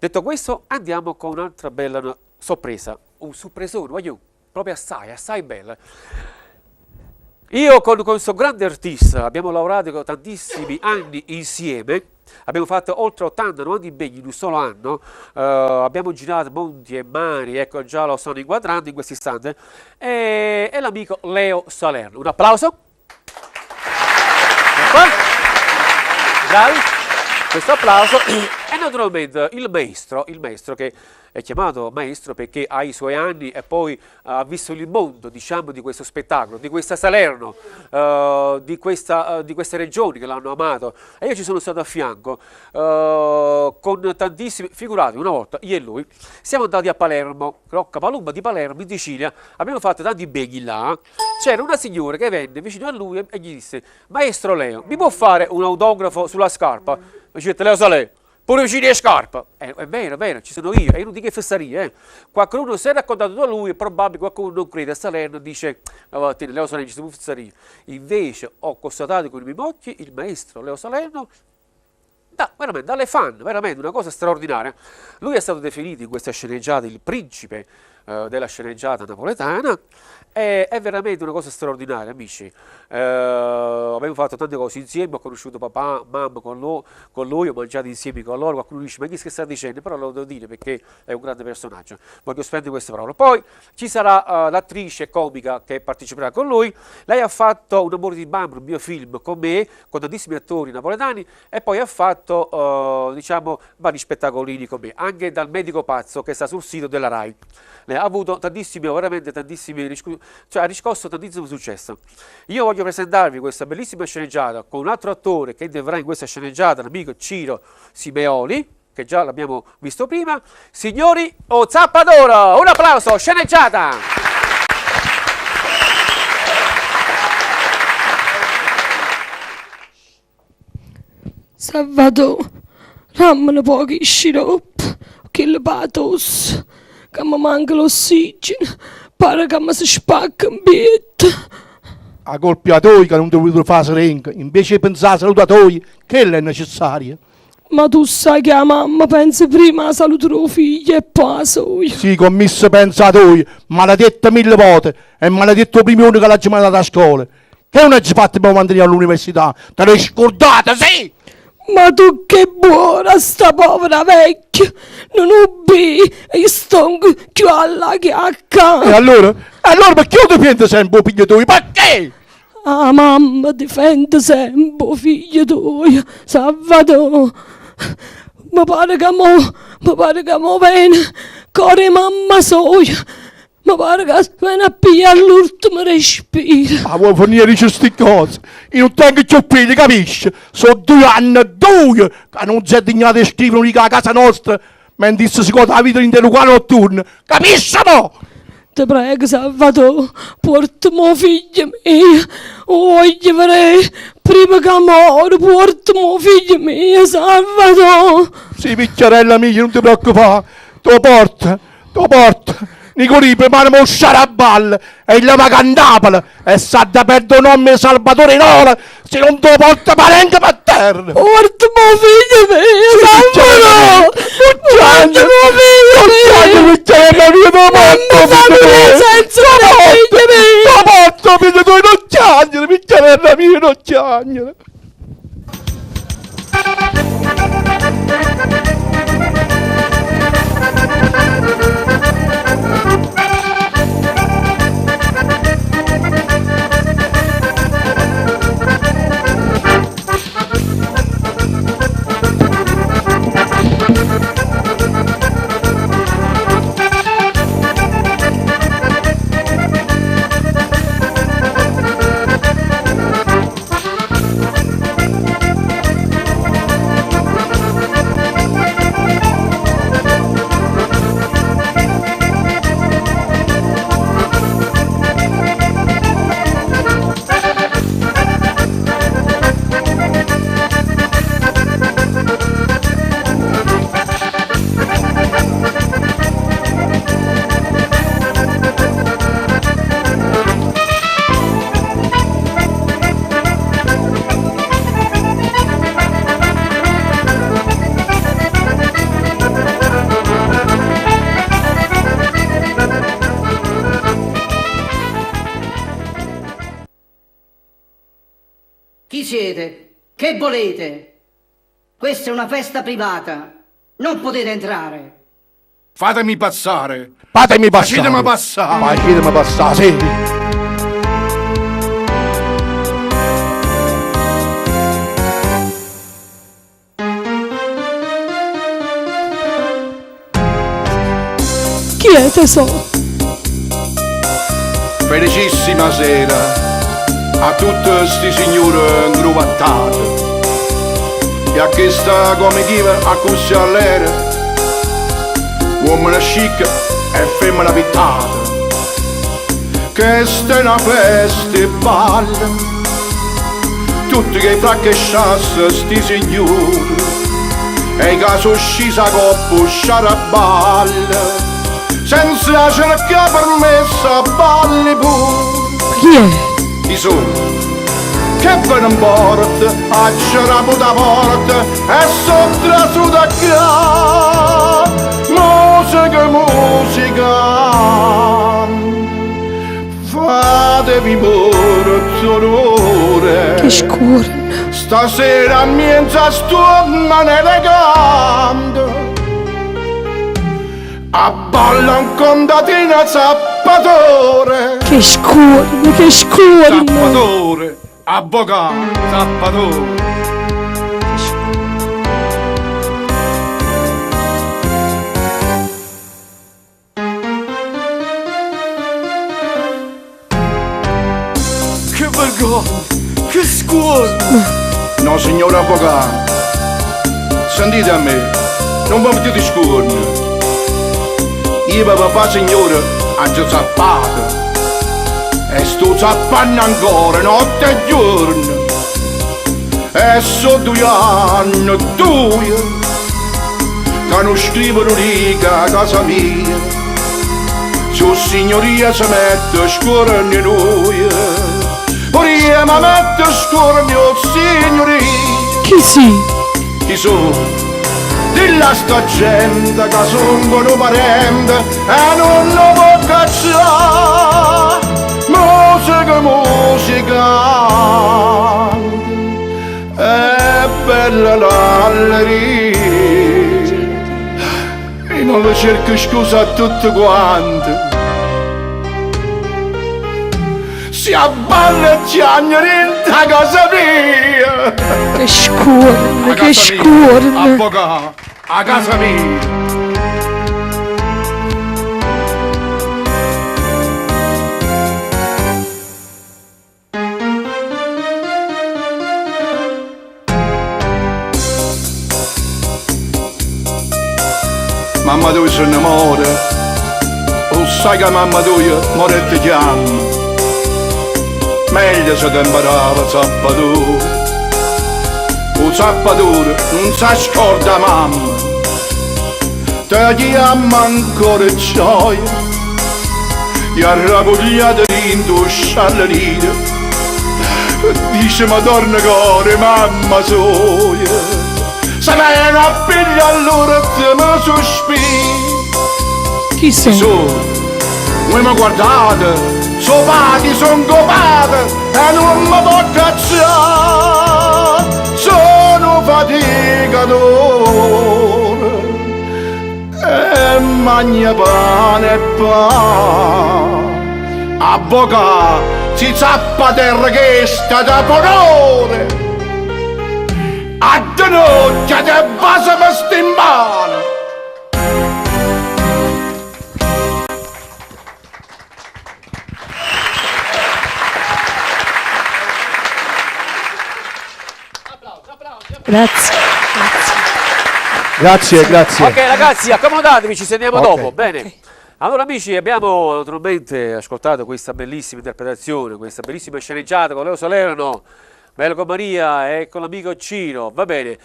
Detto questo, andiamo con un'altra bella sorpresa, un sorpresone, voglio proprio assai bella. Io con questo grande artista abbiamo lavorato tantissimi anni insieme, abbiamo fatto oltre 80-90 impegni in un solo anno, abbiamo girato monti e mari, ecco già lo stanno inquadrando in questo istante, e l'amico Leo Salerno. Un applauso. Bravi, questo applauso. E naturalmente il maestro che è chiamato maestro perché ha i suoi anni e poi ha visto il mondo, diciamo, di questo spettacolo, di questa Salerno, di queste regioni che l'hanno amato. E io ci sono stato a fianco con tantissimi, figurati, una volta io e lui siamo andati a Palermo, Rocca Palumba di Palermo, in Sicilia, abbiamo fatto tanti impegni là. C'era una signora che venne vicino a lui e gli disse: maestro Leo, mi può fare un autografo sulla scarpa? Mi dice: Leo Salerno, pure vicino alle scarpe. È vero, ci sono io, e io non dico che fesseria. Qualcuno si è raccontato da lui, è probabile qualcuno non crede a Salerno, dice: Leo Salerno, ci sono fesserie. Invece ho constatato con i miei occhi il maestro Leo Salerno, veramente, dalle fan, veramente una cosa straordinaria. Lui è stato definito in questa sceneggiata il principe della sceneggiata napoletana. È veramente una cosa straordinaria, amici. Abbiamo fatto tante cose insieme, ho conosciuto papà, mamma con lui, ho mangiato insieme con loro. Qualcuno dice: ma chi sta dicendo? Però lo devo dire perché è un grande personaggio. Voglio spendere queste parole. Poi ci sarà l'attrice comica che parteciperà con lui. Lei ha fatto Un amore di bambino, un mio film con me, con tantissimi attori napoletani, e poi ha fatto diciamo vari spettacolini con me, anche dal Medico Pazzo che sta sul sito della Rai. Ha avuto tantissimi, veramente tantissimi, cioè ha riscosso tantissimo successo. Io voglio presentarvi questa bellissima sceneggiata con un altro attore che interverrà in questa sceneggiata, l'amico Ciro Simeoli, che già l'abbiamo visto prima. Signori, O Zappa d'Oro, un applauso, sceneggiata! Salvatore, rammene pochi sciroppo, che le patos, che mi manca l'ossigeno, pare che mi si spacca un pietto. A colpi a toi che non ti voluto fare serenca, invece di pensare a salutatoio, che è necessaria. Ma tu sai che la mamma pensa prima alla salute del figlio e poi a soia. Sì, commesso pensa a toi, maledetta 1000 volte, e maledetto il primo che l'ha mandata a scuola. Che non ci fatto per mandare all'università? Te l'hai scordata, sì! Ma tu che buona sta povera vecchia, non ubbi e sto più alla chiacca. E allora? Allora perché io ti pianto sempre, figlio tuo? Perché? Ah, mamma difende sempre, figlio tuo, Salvatore. Mi pare che mo viene, core mamma soia. Mi pare che viene a pigliare l'ultimo respiro. Ma vuoi fornire queste cose? Io non tengo più figli, capisci? Sono 2 anni, 2, che non si è dignato di scrivere unica a casa nostra, mentre si goda la vita intellettuale notturna. Capisci, no? Ti prego, Salvatore, portami figlio mio, voglio vedere prima che muore, portami figlio mio, Salvatore. Sì, picchiarella mia, non ti preoccupare, te lo porto. Nicolì, prima di uscire a ballo, e il lava cantapala, e sa da perdere un nome Salvatore Nola, se non te lo porta parente per terra. Portami figlio mio, Salvatore. Portami figlio mio. Picchiarella mia, te lo porto, figlio mio. Te lo porto, figlio tuo, non piangere, picchiarella mia, non piangere. siete? Che volete? Questa è una festa privata. Non potete entrare. Fatemi passare. Fatemi passare. Facetemi passare. Facetemi passare, sì. Chi è tesoro? Felicissima sera a tutti sti signori ingruvattati e a questa comitiva a cussi all'era, uomini chic e femmina pittata. Questa è una festa e balla, tutti che fraccesciasse sti signori e i caso scisa coppa sciaraballa. Senza cercare permessa balli pure. Chi è? Chi sono? Che ve ne importa? A c'era da porta e sotto su da qua. Musica, musica. Fatevi pure onore. Che scuro. Stasera mienza stornano elegante. A balla un condatino zappatore. Che scuro, che scuro. Zappatore, avvocato, zappatore. Che vergogna, che scuola. No, signor avvocato, sentite a me, non mi mettete scorno. Io papà signore ha già zappato e sto zappando ancora notte e giorno e so 2 anni, 2 che non scrivono riga a casa mia, su signoria si mette scorno in noi, pure io mi metto scorno signoria. Chi si? Chi sono? Dilla sta gente che sono un parente e non lo può cacciare. Musica, musica, è bella l'alleria e non lo cerco scusa a tutti quanti. Si abballa e ciagnere in casa mia. Che scuro, che scuro. Avvocato, a casa mia. Mamma tua se ne muore, o sai che mamma tua muore e ti chiama. Meglio se ti imparava zappatore. Un zappatore non si scorda mamma, te chiama ancora gioia, e arrabbiata dentro sciallerina, dice madonna core mamma soia, se viene a pigliare allora te me sospiri. Chi sono? Voi mi guardate, sopati son copate e non mi può cacciare. Sono faticatore e magna pane e pane. Avvocato, si zappa terra che sta da colore. A denocchia te basa per stimbare. Grazie. Grazie, grazie. Ok ragazzi, accomodatevi, ci sentiamo Ok. dopo. Bene. Allora amici, abbiamo naturalmente ascoltato questa bellissima interpretazione, questa bellissima sceneggiata con Leo Salerno, Bello con Maria e con l'amico Cino. Va bene.